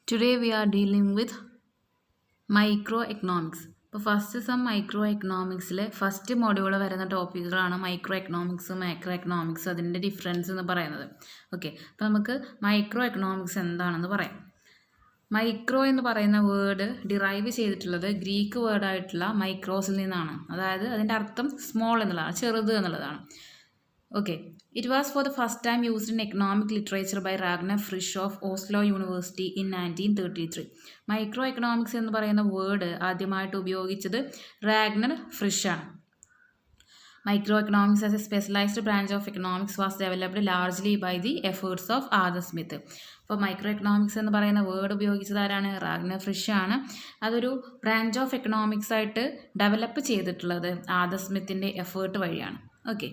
Today we are dealing with microeconomics. ഇപ്പോൾ first some micro എക്കണോമിക്സിലെ first module വരുന്ന ടോപ്പിക്കുകളാണ് മൈക്രോ എക്കണോമിക്സ് മാക്രോ എക്കണോമിക്സ് അതിൻ്റെ ഡിഫറൻസ് എന്ന് പറയുന്നത്. ഓക്കെ, അപ്പോൾ നമുക്ക് മൈക്രോ എക്കണോമിക്സ് എന്താണെന്ന് പറയാം. മൈക്രോ എന്ന് പറയുന്ന വേർഡ് ഡിറൈവ് ചെയ്തിട്ടുള്ളത് ഗ്രീക്ക് വേർഡായിട്ടുള്ള മൈക്രോസിൽ നിന്നാണ്. അതായത് അതിൻ്റെ അർത്ഥം സ്മോൾ എന്നുള്ളതാണ്, ചെറുത് എന്നുള്ളതാണ്. Okay, it was for the first time used in economic literature by Ragnar Frisch of Oslo University in 1933. Micro economics എന്ന് പറയുന്ന വേർഡ് ആദ്യമായിട്ട് ഉപയോഗിച്ചത് റാഗ്നർ ഫ്രിഷ് ആണ്. Micro economics as a specialized branch of economics was developed largely by the efforts of Adam Smith. അപ്പോൾ micro economics എന്ന് പറയുന്ന word ഉപയോഗിച്ചത് ആരാണ്? റാഗ്നർ ഫ്രിഷ് ആണ്. അതൊരു ബ്രാഞ്ച് ഓഫ് എക്കണോമിക്സ് ആയിട്ട് ഡെവലപ്പ് ചെയ്തിട്ടുള്ളത് ആദം സ്മിത്തിൻ്റെ എഫേർട്ട് വഴിയാണ്. ഓക്കെ,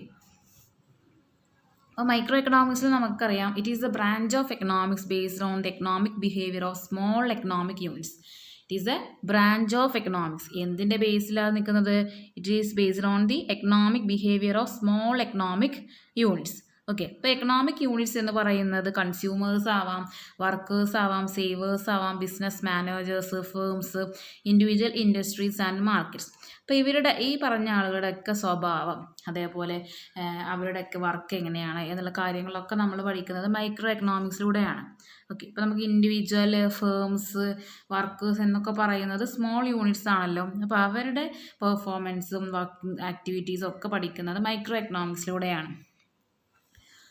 അപ്പോൾ മൈക്രോ എക്കണോമിക്സിൽ നമുക്കറിയാം it is a branch of economics based on the economic behaviour of small economic units. It is a branch of economics. എന്തിൻ്റെ ബേസിലാണ് നിൽക്കുന്നത്? It is based on the economic behaviour of small economic units. Okay, ഇപ്പോൾ economic units എന്ന് പറയുന്നത് consumers ആവാം, workers ആവാം, Xavier's ആവാം, business managers, firms, individual industries and markets. അപ്പോൾ ഇവരുടെ ഈ പറഞ്ഞ ആളുകളുടെയൊക്കെ സ്വഭാവം, അതേപോലെ അവരുടെയൊക്കെ വർക്ക് എങ്ങനെയാണ് എന്നുള്ള കാര്യങ്ങളൊക്കെ നമ്മൾ പഠിക്കുന്നത് മൈക്രോ എക്കണോമിക്സിലൂടെയാണ്. ഓക്കെ, ഇപ്പോൾ നമുക്ക് ഇൻഡിവിജ്വൽ, ഫേംസ്, വർക്കേഴ്സ് എന്നൊക്കെ പറയുന്നത് സ്മോൾ യൂണിറ്റ്സ് ആണല്ലോ. അപ്പോൾ അവരുടെ പെർഫോമൻസും വർക്കിംഗ് ആക്ടിവിറ്റീസും ഒക്കെ പഠിക്കുന്നത് മൈക്രോ എക്കണോമിക്സിലൂടെയാണ്.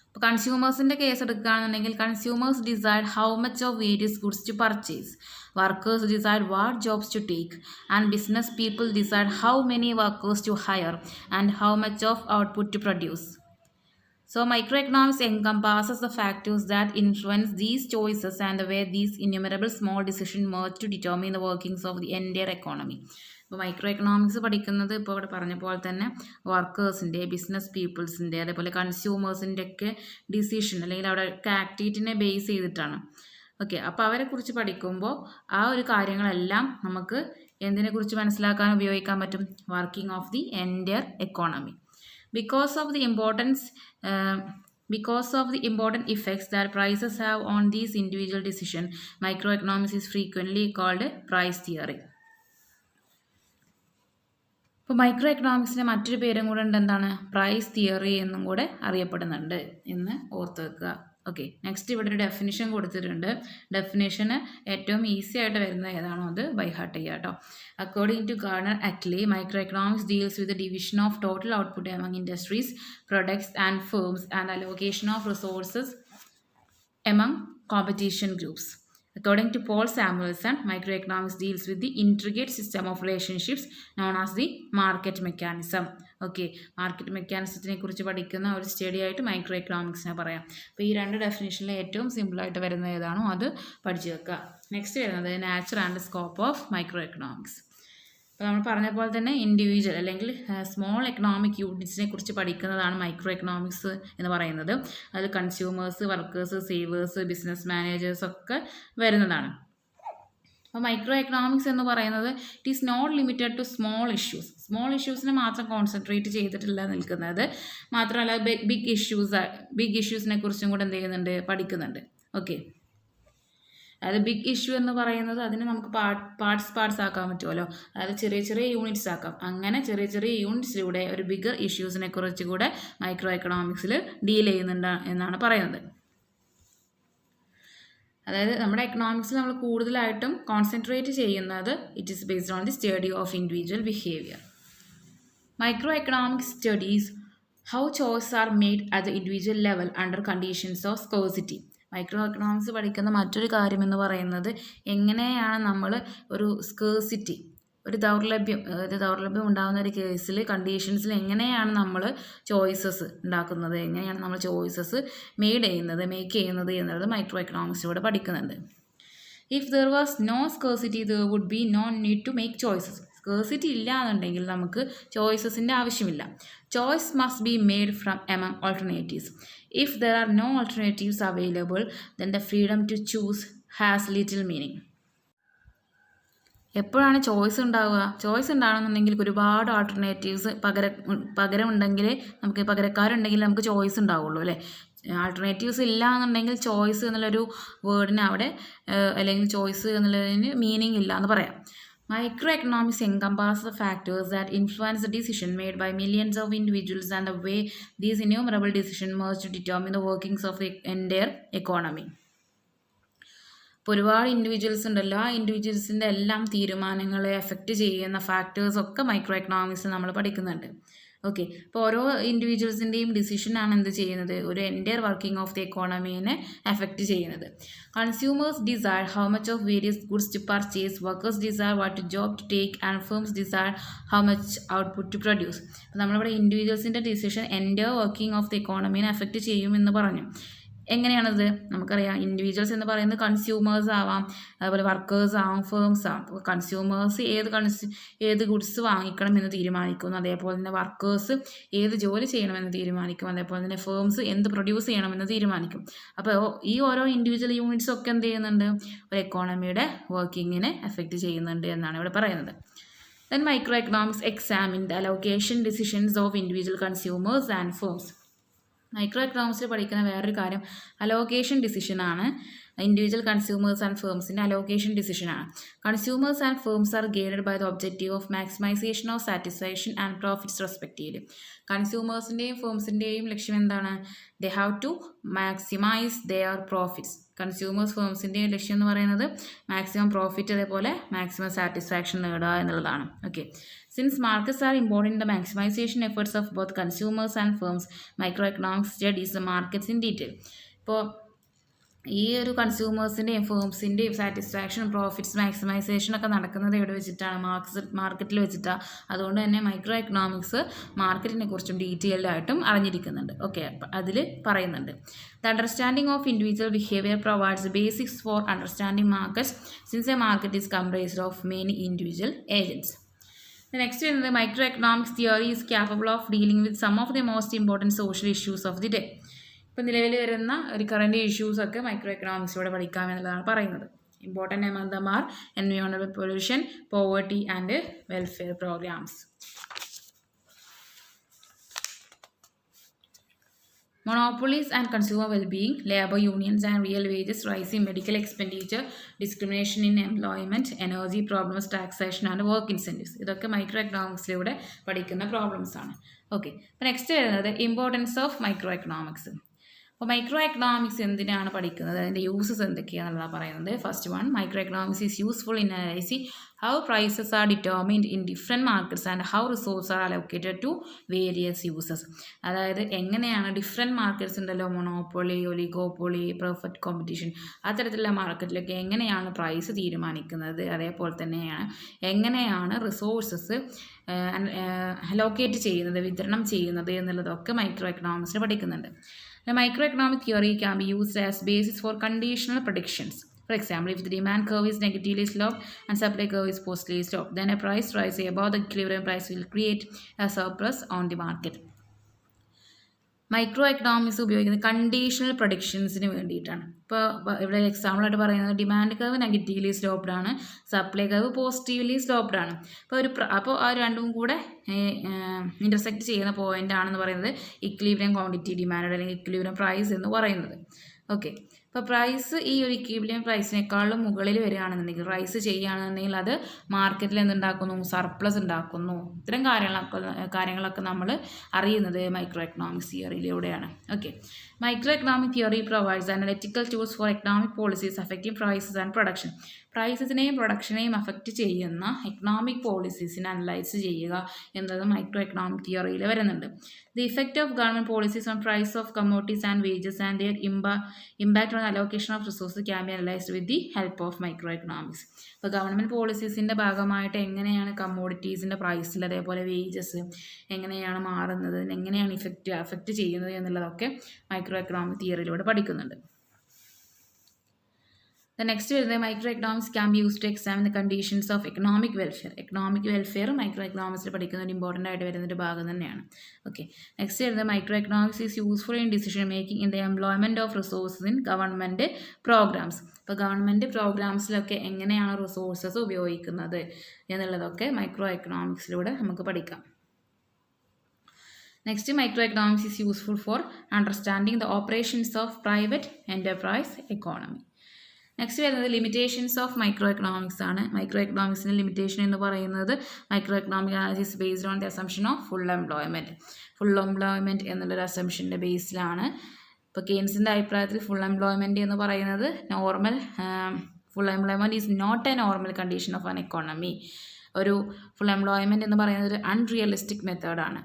ഇപ്പോൾ കൺസ്യൂമേഴ്സിൻ്റെ കേസ് എടുക്കുകയാണെന്നുണ്ടെങ്കിൽ consumers decide how much of various goods to purchase, workers decide what jobs to take, and business people decide how many workers to hire and how much of output to produce. So microeconomics encompasses the factors that influence these choices and the way these innumerable small decisions merge to determine the workings of the entire economy. ഇപ്പോൾ micro economics പഠിക്കുന്നത് ഇപ്പോൾ ഇവിടെ പറഞ്ഞ പോലെ തന്നെ വർക്കേഴ്സിൻ്റെ, business പീപ്പിൾസിൻ്റെ, അതേപോലെ കൺസ്യൂമേഴ്സിൻ്റെ ഒക്കെ decision അല്ലെങ്കിൽ അവിടെ ആക്ടിവിറ്റിനെ ബേസ് ചെയ്തിട്ടാണ്. ഓക്കെ, അപ്പോൾ അവരെക്കുറിച്ച് പഠിക്കുമ്പോൾ ആ ഒരു കാര്യങ്ങളെല്ലാം നമുക്ക് എന്തിനെക്കുറിച്ച് മനസ്സിലാക്കാൻ ഉപയോഗിക്കാൻ പറ്റും? Working of the entire economy. Because of the important effects that prices have on these individual decisions, microeconomics is frequently called price theory. ഇപ്പോൾ മൈക്രോ എക്കണോമിക്സിൻ്റെ മറ്റൊരു പേരും കൂടെ ഉണ്ട്, എന്താണ്? പ്രൈസ് തിയറി എന്നും കൂടെ അറിയപ്പെടുന്നുണ്ട് എന്ന് ഓർത്ത് വെക്കുക. ഓക്കെ, നെക്സ്റ്റ് ഇവിടെ ഒരു ഡെഫിനിഷൻ കൊടുത്തിട്ടുണ്ട്. ഡെഫിനിഷന് ഏറ്റവും ഈസി ആയിട്ട് വരുന്ന ഏതാണോ അത് ബൈ ഹാർട്ട് ചെയ്യുക കേട്ടോ. According to Gardner Ackley, micro economics deals with the division of total output among industries, products and firms and allocation of resources among competition groups. According to Paul Samuelson, microeconomics deals with the intricate system of relationships known as the market mechanism. Okay, market മെക്കാനിസത്തിനെ കുറിച്ച് പഠിക്കുന്ന ഒരു study ആയിട്ട് micro എക്കണോമിക്സിനെ പറയാം. അപ്പോൾ ഈ രണ്ട് ഡെഫിനേഷനിൽ ഏറ്റവും സിമ്പിളായിട്ട് വരുന്ന ഏതാണോ അത് പഠിച്ചു വെക്കുക. നെക്സ്റ്റ് വരുന്നത് nature and scope of micro economics. അപ്പോൾ നമ്മൾ പറഞ്ഞ പോലെ തന്നെ ഇൻഡിവിജ്വൽ അല്ലെങ്കിൽ സ്മോൾ എക്കണോമിക് യൂണിറ്റ്സിനെ കുറിച്ച് പഠിക്കുന്നതാണ് മൈക്രോ എക്കണോമിക്സ് എന്ന് പറയുന്നത്. അതിൽ consumers, workers, savers, business managers ഒക്കെ വരുന്നതാണ്. അപ്പോൾ മൈക്രോ എക്കണോമിക്സ് എന്ന് പറയുന്നത് it is not limited to small issues. Small ഇഷ്യൂസിനെ മാത്രം കോൺസെൻട്രേറ്റ് ചെയ്തിട്ടില്ല നിൽക്കുന്നത്. മാത്രമല്ല ബിഗ് ഇഷ്യൂസിനെ കുറിച്ചും കൂടെ എന്ത് ചെയ്യുന്നുണ്ട്? പഠിക്കുന്നുണ്ട്. ഓക്കെ, അതായത് ബിഗ് ഇഷ്യൂ എന്ന് പറയുന്നത് അതിന് നമുക്ക് പാർട്സ് ആക്കാൻ പറ്റുമല്ലോ. അതായത് ചെറിയ ചെറിയ യൂണിറ്റ്സ് ആക്കാം. അങ്ങനെ ചെറിയ ചെറിയ യൂണിറ്റ്സിലൂടെ ഒരു ബിഗർ ഇഷ്യൂസിനെ കുറിച്ച് കൂടെ മൈക്രോ എക്കണോമിക്സിൽ ഡീൽ ചെയ്യുന്നുണ്ട് എന്നാണ് പറയുന്നത്. അതായത് നമ്മുടെ എക്കണോമിക്സിൽ നമ്മൾ കൂടുതലായിട്ടും കോൺസെൻട്രേറ്റ് ചെയ്യുന്നത് it is based on the study of individual behaviour. Micro economics studies how choice are made at the individual level under conditions of scarcity. Micro economics പഠിക്കുന്ന മറ്റൊരു കാര്യം എന്ന് പറയുന്നത് എങ്ങനെയാണ് നമ്മൾ ഒരു സ്കേഴ്സിറ്റി, ഒരു ദൗർലഭ്യം ഉണ്ടാകുന്ന ഒരു കേസിൽ കണ്ടീഷൻസിൽ എങ്ങനെയാണ് നമ്മൾ ചോയ്സസ് ഉണ്ടാക്കുന്നത്, എങ്ങനെയാണ് നമ്മൾ ചോയ്സസ് മേക്ക് ചെയ്യുന്നത് എന്നുള്ളത് മൈക്രോ എക്കണോമിക്സിലൂടെ പഠിക്കുന്നുണ്ട്. If there was no scarcity there would be no need to make choices. Scarcity ഇല്ല എന്നുണ്ടെങ്കിൽ നമുക്ക് ചോയ്സസിൻ്റെ ആവശ്യമില്ല. Choice must be made from among alternatives. If there are no alternatives available then the freedom to choose has little meaning. എപ്പോഴാണ് choice ഉണ്ടാവുക? Choice ഉണ്ടാകണമെന്നുണ്ടെങ്കിൽ ഒരുപാട് alternatives പകരം ഉണ്ടെങ്കിൽ നമുക്ക് പകരക്കാരുണ്ടെങ്കിൽ നമുക്ക് ചോയ്സ് ഉണ്ടാവുള്ളൂ അല്ലേ. ആൾട്ടർനേറ്റീവ്സ് ഇല്ല എന്നുണ്ടെങ്കിൽ ചോയ്സ് എന്നുള്ളൊരു വേർഡിന് അവിടെ അല്ലെങ്കിൽ ചോയ്സ് എന്നുള്ളതിന് മീനിങ് ഇല്ല എന്ന് പറയാം. Microeconomics encompasses the factors that influence the decision made by millions of individuals and the way these innumerable decisions merge to determine the workings of the entire economy. ഇപ്പോൾ ഒരുപാട് individuals ഉണ്ടല്ലോ, ആ ഇൻഡിവിജ്വൽസിൻ്റെ എല്ലാം തീരുമാനങ്ങളെ എഫക്റ്റ് ചെയ്യുന്ന ഫാക്ടേഴ്സ് ഒക്കെ micro എക്കണോമിക്സിൽ നമ്മൾ പഠിക്കുന്നുണ്ട്. ഓക്കെ, അപ്പോൾ ഓരോ ഇൻഡിവിജ്വൽസിൻ്റെയും ഡിസിഷനാണ് എന്ത് ചെയ്യുന്നത്, ഒരു എൻ്റയർ വർക്കിംഗ് ഓഫ് ദി എക്കോണമീനെ എഫക്റ്റ് ചെയ്യുന്നത്. Consumers decide how much of various goods to purchase, workers decide what job to take and firms decide how much output to produce. അപ്പോൾ നമ്മളിവിടെ ഇൻഡിവിജ്വൽസിൻ്റെ decision entire working of the എക്കോണമീനെ effect ചെയ്യുമെന്ന് പറഞ്ഞു. എങ്ങനെയാണത് നമുക്കറിയാം. ഇൻഡിവിജ്വൽസ് എന്ന് പറയുന്നത് കൺസ്യൂമേഴ്സ് ആവാം, അതുപോലെ വർക്കേഴ്സ് ആവാം, ഫേംസ് ആവാം. അപ്പോൾ കൺസ്യൂമേഴ്സ് ഏത് ഗുഡ്സ് വാങ്ങിക്കണം എന്ന് തീരുമാനിക്കുന്നു, അതേപോലെ തന്നെ വർക്കേഴ്സ് ഏത് ജോലി ചെയ്യണമെന്ന് തീരുമാനിക്കും, അതേപോലെ തന്നെ ഫേംസ് എന്ത് പ്രൊഡ്യൂസ് ചെയ്യണമെന്ന് തീരുമാനിക്കും. അപ്പോൾ ഈ ഓരോ ഇൻഡിവിജ്വൽ യൂണിറ്റ്സ് ഒക്കെ എന്ത് ചെയ്യുന്നുണ്ട്, ഒരു എക്കോണമിയുടെ വർക്കിങ്ങിനെ എഫക്റ്റ് ചെയ്യുന്നുണ്ട് എന്നാണ് ഇവിടെ പറയുന്നത്. Then microeconomics examine the allocation decisions of individual consumers and firms. Micro എക്കണോമിക്സിൽ പഠിക്കുന്ന വേറൊരു കാര്യം അലോക്കേഷൻ ഡിസിഷനാണ്. ഇൻഡിവിജ്വൽ കൺസ്യൂമേഴ്സ് ആൻഡ് ഫേംസിൻ്റെ അലോക്കേഷൻ ഡിസിഷനാണ്. Consumers and firms are guided by the objective of maximisation of satisfaction and profits respectively. കൺസ്യൂമേഴ്സിൻ്റെയും ഫേംസിൻ്റെയും ലക്ഷ്യം എന്താണ്, they have to maximise their profits. Consumers ഫേംസിൻ്റെയും ലക്ഷ്യം എന്ന് പറയുന്നത് മാക്സിമം പ്രോഫിറ്റ് അതേപോലെ മാക്സിമം സാറ്റിസ്ഫാക്ഷൻ നേടുക എന്നുള്ളതാണ്. Okay, since markets are important in the maximisation efforts of both consumers and firms, micro economics studies the markets in detail. ഇപ്പോൾ ഈ ഒരു കൺസ്യൂമേഴ്സിൻ്റെയും ഫേംസിൻ്റെയും സാറ്റിസ്ഫാക്ഷൻ പ്രോഫിറ്റ്സ് മാക്സിമൈസേഷനൊക്കെ നടക്കുന്നത് എവിടെ വെച്ചിട്ടാണ്, മാർക്കറ്റിൽ വെച്ചിട്ടാണ്. അതുകൊണ്ട് തന്നെ മൈക്രോ എക്കണോമിക്സ് മാർക്കറ്റിനെ കുറിച്ചും ഡീറ്റെയിൽഡ് ആയിട്ടും അറിഞ്ഞിരിക്കുന്നുണ്ട്. ഓക്കെ, അതിൽ പറയുന്നുണ്ട് the understanding of individual behaviour provides basics for understanding markets since a market is comprised of many individual agents. Next വരുന്നത് micro economics theory is capable of dealing with some of the most important social issues of the day. ഇപ്പോൾ നിലവിൽ വരുന്ന ഒരു current ഇഷ്യൂസൊക്കെ micro എക്കണോമിക്സിലൂടെ പഠിക്കാമെന്നുള്ളതാണ് പറയുന്നത്. Important among them are environmental pollution, poverty and welfare programmes. Monopolies and consumer well-being, labor unions and real wages, rising medical expenditure, discrimination in employment, energy problems, taxation and work incentives. ഇതൊക്കെ micro എക്കണോമിക്സിലൂടെ പഠിക്കുന്ന problems ആണ്. Okay, അപ്പോൾ next വരുന്നത് importance of micro economics. അപ്പോൾ micro economics എന്തിനാണ് പഠിക്കുന്നത്, അതിൻ്റെ യൂസസ് എന്തൊക്കെയാണെന്നുള്ളത് പറയുന്നത്. First one, micro economics is useful in analysing how prices are determined in different markets and how resource are allocated to various uses. അതായത് എങ്ങനെയാണ് different markets ഉണ്ടല്ലോ, monopoly, oligopoly, perfect competition, അത്തരത്തിലുള്ള മാർക്കറ്റിലൊക്കെ എങ്ങനെയാണ് പ്രൈസ് തീരുമാനിക്കുന്നത്, അതേപോലെ തന്നെയാണ് എങ്ങനെയാണ് റിസോഴ്സസ് അലോക്കേറ്റ് ചെയ്യുന്നത്, വിതരണം ചെയ്യുന്നത് എന്നുള്ളതൊക്കെ മൈക്രോ എക്കണോമിക്സിൽ പഠിക്കുന്നുണ്ട്. The microeconomic theory can be used as basis for conditional predictions. For example, if the demand curve is negatively sloped and supply curve is positively sloped, then a price rising above the equilibrium price will create a surplus on the market. Micro economics ഉപയോഗിക്കുന്നത് conditional പ്രൊഡിക്ഷൻസിന് വേണ്ടിയിട്ടാണ്. ഇപ്പോൾ ഇവിടെ എക്സാമ്പിളായിട്ട് പറയുന്നത് demand curve negatively sloped ആണ്, supply curve positively sloped ആണ്. അപ്പോൾ ആ രണ്ടും കൂടെ ഇൻ്റർസെക്റ്റ് ചെയ്യുന്ന പോയിൻ്റ് ആണെന്ന് പറയുന്നത് ഇക്വിലിബ്രിയം ക്വാണ്ടിറ്റി ഡിമാൻഡ് അല്ലെങ്കിൽ ഇക്വിലിബ്രിയം പ്രൈസ് എന്ന് പറയുന്നത്. ഓക്കെ, ഇപ്പോൾ പ്രൈസ് ഈ ഒരു ഇക്വിലിബ്രിയം പ്രൈസിനേക്കാളും മുകളിൽ വരികയാണെന്നുണ്ടെങ്കിൽ, റൈസ് ചെയ്യുകയാണെന്നുണ്ടെങ്കിൽ അത് മാർക്കറ്റിൽ എന്തുണ്ടാക്കുന്നു, സർപ്ലസ് ഉണ്ടാക്കുന്നു. ഇത്തരം കാര്യങ്ങളൊക്കെ നമ്മൾ അറിയുന്നത് മൈക്രോ എക്കണോമിക്സ് തിയറിയിലൂടെയാണ്. Okay, micro economic theory provides analytical tools for economic policies affecting prices and production. പ്രൈസസിനെയും പ്രൊഡക്ഷനെയും അഫക്റ്റ് ചെയ്യുന്ന എക്കണോമിക് പോളിസീസിനെ അനലൈസ് ചെയ്യുക എന്നത് മൈക്രോ എക്കണോമിക് തിയറിയിൽ വരുന്നുണ്ട്. The effect of government policies on price of commodities and wages and their impact on allocation of resources can be analysed with the help of micro economics. ഇപ്പോൾ government പോളിസീസിൻ്റെ ഭാഗമായിട്ട് എങ്ങനെയാണ് കമ്മോഡിറ്റീസിൻ്റെ പ്രൈസിൽ അതേപോലെ വേജസ് എങ്ങനെയാണ് മാറുന്നത്, എങ്ങനെയാണ് അഫക്റ്റ് ചെയ്യുന്നത് എന്നുള്ളതൊക്കെ മൈക്രോ എക്കണോമിക് തിയറിയിലൂടെ പഠിക്കുന്നുണ്ട്. The next വരുന്നത് micro economics can be use to examine the conditions of economic welfare. Economic welfare micro എക്കണോമിക്സിൽ പഠിക്കുന്ന ഒരു ഇമ്പോർട്ടൻ്റ് ആയിട്ട് വരുന്നൊരു ഭാഗം തന്നെയാണ്. ഓക്കെ, നെക്സ്റ്റ് വരുന്നത് micro economics is useful in decision making in the employment of resources in government programmes. ഇപ്പോൾ government പ്രോഗ്രാംസിലൊക്കെ എങ്ങനെയാണ് റിസോഴ്സസ് ഉപയോഗിക്കുന്നത് എന്നുള്ളതൊക്കെ മൈക്രോ എക്കണോമിക്സിലൂടെ നമുക്ക് പഠിക്കാം. Next, microeconomics is useful for understanding the operations of private enterprise economy. Next വരുന്നത് limitations of micro economics ആണ്. Micro എക്കണോമിക്സിൻ്റെ limitation എന്ന് പറയുന്നത് micro economic analysis based on the assumption of full employment എന്നുള്ളൊരു അസംഷൻ്റെ ബേസിലാണ്. ഇപ്പോൾ കെയ്ൻസിൻ്റെ അഭിപ്രായത്തിൽ ഫുൾ എംപ്ലോയ്മെൻറ്റ് എന്ന് പറയുന്നത് full employment is not a normal condition of an economy. ഒരു ഫുൾ എംപ്ലോയ്മെൻറ്റ് എന്ന് പറയുന്നത് ഒരു അൺറിയലിസ്റ്റിക് മെത്തേഡാണ്.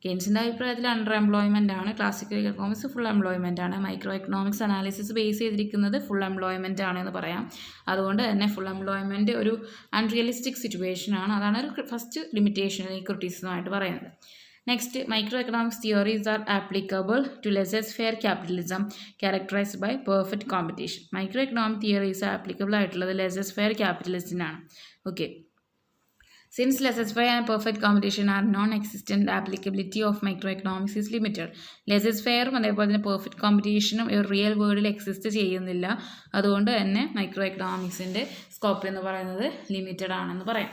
കെയ്ൻസിൻ്റെ അഭിപ്രായത്തിൽ അണ്ടർ എംപ്ലോയ്മെൻ്റ് ആണ്, ക്ലാസിക്കൽ എക്കണോമിക്സ് ഫുൾ എംപ്ലോയ്മെൻ്റ് ആണ്. മൈക്രോ എക്കണോമിക്സ് അനാലിസിസ് ബേസ് ചെയ്തിരിക്കുന്നത് ഫുൾ എംപ്ലോയ്മെൻ്റ് ആണ് എന്ന് പറയാം. അതുകൊണ്ട് തന്നെ ഫുൾ എംപ്ലോയ്മെൻറ്റ് ഒരു അൺറിയലിസ്റ്റിക് സിറ്റുവേഷൻ ആണ്. അതാണ് ഒരു ഫസ്റ്റ് ലിമിറ്റേഷൻ അല്ലെങ്കിൽ ക്രിറ്റിസിസമായിട്ട് പറയുന്നത്. Next, micro economics theories are applicable to laissez faire capitalism characterised by perfect competition. Micro economic theories applicable ആയിട്ടുള്ളത് ലെസസ്-ഫെയർ ക്യാപിറ്റലിസത്തിനാണ്. Okay. Since laissez-faire and perfect competition are non-existent, applicability of microeconomics is limited. laissez-faire അതേപോലെ തന്നെ perfect കോമ്പറ്റീഷനും ഒരു real വേൾഡിൽ exist ചെയ്യുന്നില്ല. അതുകൊണ്ട് തന്നെ micro എക്കണോമിക്സിൻ്റെ scope എന്ന് പറയുന്നത് ലിമിറ്റഡ് ആണെന്ന് പറയാം.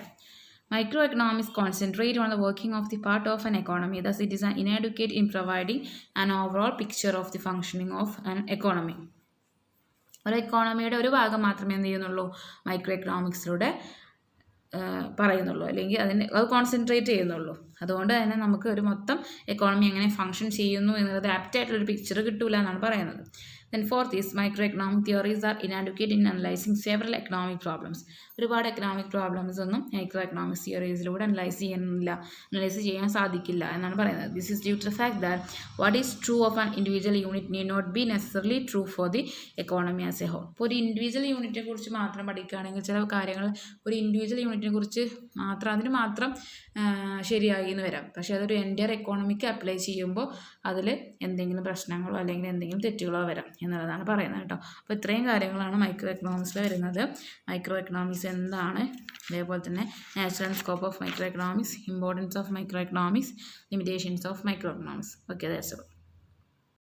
Micro economics concentrate on the working of the part of an economy. Thus, it is inadequate in providing an overall picture of the functioning of an economy. ഒരു എക്കോണമിയുടെ ഒരു ഭാഗം മാത്രമേ എന്ത് ചെയ്യുന്നുള്ളൂ, മൈക്രോ എക്കണോമിക്സിലൂടെ പറയുന്നുള്ളൂ, അല്ലെങ്കിൽ അത് കോൺസെൻട്രേറ്റ് ചെയ്യുന്നുള്ളൂ. അതുകൊണ്ട് തന്നെ നമുക്ക് ഒരു മൊത്തം എക്കോണമി എങ്ങനെ ഫങ്ഷൻ ചെയ്യുന്നു എന്നുള്ളത് ആപ്റ്റായിട്ടുള്ളൊരു പിക്ചർ കിട്ടൂല എന്നാണ് പറയുന്നത്. Then fourth is microeconomic theories are inadequate in analyzing several economic problems. ഒരുപാട് എക്കണോമിക് പ്രോബ്ലംസ് ഒന്നും മൈക്രോ എക്കണോമിക്സ് തിയറീസിലൂടെ അനലൈസ് ചെയ്യാൻ സാധിക്കില്ല എന്നാണ് പറയുന്നത്. This is due to the fact that what is true of an individual unit need not be necessarily true for the economy as a whole. ഇപ്പോൾ ഒരു individual യൂണിറ്റിനെ കുറിച്ച് മാത്രം പഠിക്കുകയാണെങ്കിൽ ചില കാര്യങ്ങൾ ഒരു ഇൻഡിവിജ്വൽ യൂണിറ്റിനെ കുറിച്ച് അതിന് മാത്രം ശരിയായി എന്ന് വരാം. പക്ഷേ അതൊരു എൻ്റയർ എക്കോണമിക്ക് അപ്ലൈ ചെയ്യുമ്പോൾ അതിൽ എന്തെങ്കിലും പ്രശ്നങ്ങളോ അല്ലെങ്കിൽ എന്തെങ്കിലും തെറ്റുകളോ വരാം എന്നുള്ളതാണ് പറയുന്നത് കേട്ടോ. അപ്പോൾ ഇത്രയും കാര്യങ്ങളാണ് മൈക്രോ എക്കണോമിക്സിൽ വരുന്നത്. മൈക്രോ എക്കണോമിക്സ് എന്താണ്, അതേപോലെ തന്നെ natural scope of micro economics, importance of micro economics, limitations of micro economics. Okay, that's all.